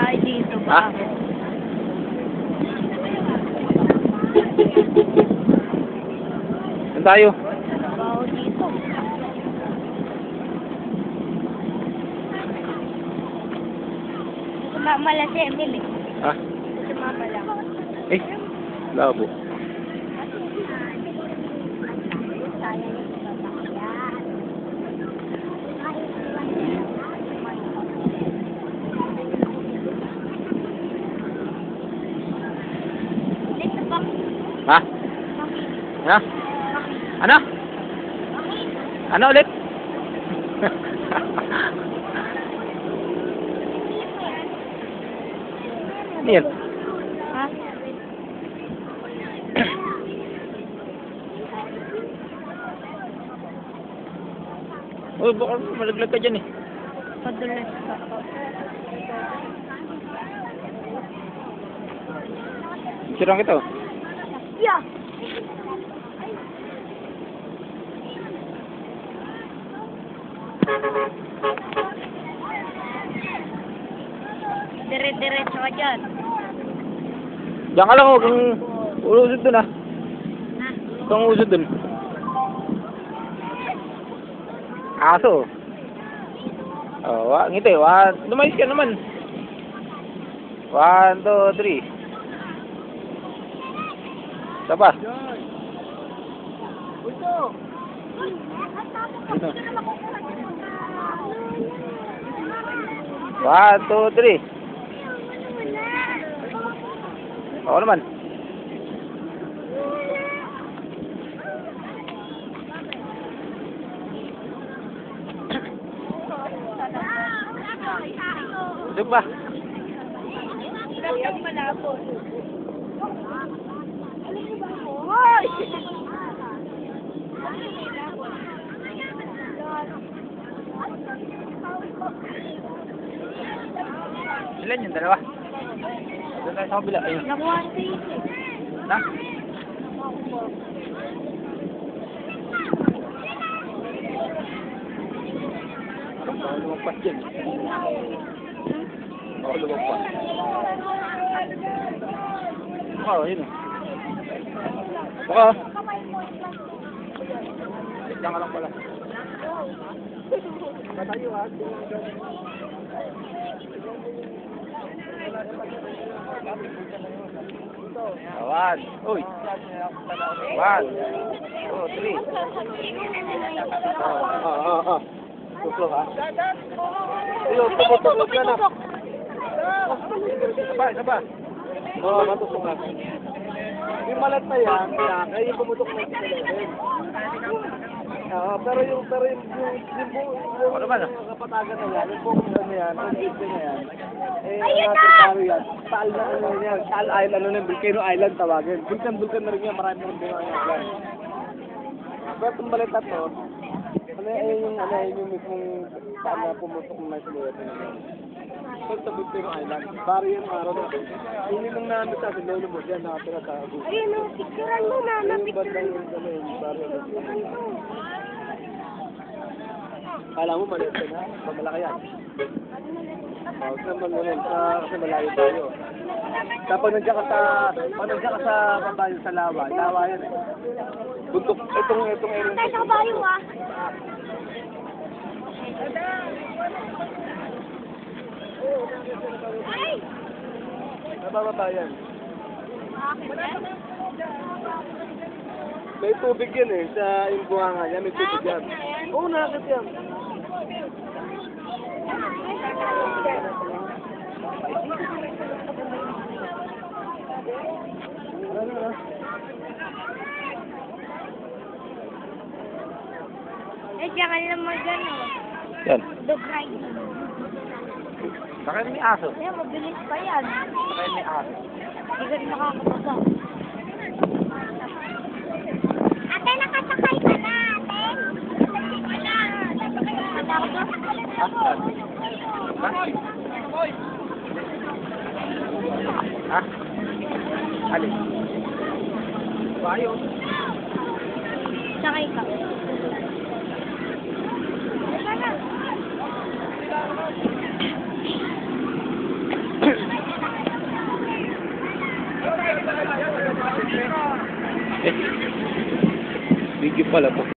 tayo dito. Ha? Bakit? Saan tayo? Baho dito. Sumama lang si Emily. Ha? Sumama lang. Eh, labo. Ha? Ha? Ano? Ano ulit? Ano yan? Ha? Uy, baka malaglag ka dyan eh. Padulas ka. Sirang kita oh. Yeah! Dire-diretso ka dyan. Diyan ka lang, huwag kang ulusod dun ah. Ha? Huwag kang usod dun. Aso. Oh, ngiti. Lumayos ka naman. 1, 2, 3. Tapa. Ito. 1, 2, 3. Ako naman. Busog ba? Hoy! Ilan yung dalawa? Doon tayo sa kabila. Ayun. Nakuha sa isip. Na? Baka lumagpas dyan. Baka lumagpas. Baka, yun oh. Baka. Diyan ka lang pala. Patayo ha. Awan. Uy. 1, 2, 3. Tuklo ha. Ayun, tumutok ka na. Saba. Oo, matusok ka. Yung malat na yan, kaya yung pumutok na yung pero yung kapatagan na yan, yung buong na yan, yung na yan, natin yan, Taal na ano yan, Taal Island, Volcano Island tawagin. Vulkan na rin yan, marami rin din yan. Pero itong malat na to, yung mismong saan na pumutok na yung siluet na yan. So, sa Volcano Island, bari yung araw na, yun yung namin sa atin, lolo mo dyan, nakatira sa Agusto. Ayun o, picturean mo na, Bandang yung bari yung kala mo maliit ka na, mamalaki yan. Huwag naman naman, kasi malayo tayo. Kapag nandiyan ka sa babayo sa lawa yan eh. Buntok, itong area. tayo sa kabayo ah. Ay! Nabababa yan. May tubig yan eh, sa imbuhanga niya, may tubig yan. Oo, nakakit yan. Eh, diyan ka nila mag-gano. Yan. Dog riding. Sakay may aso. Kaya mabilis pa yan. Sakay may aso. Hindi ka rin nakakapasa. Ate, nakasakay ka na, ate. Ate, ako doon. Asan? Ha? Alin? Bayo. Sakay ka. Teka na. Eh, video pala to.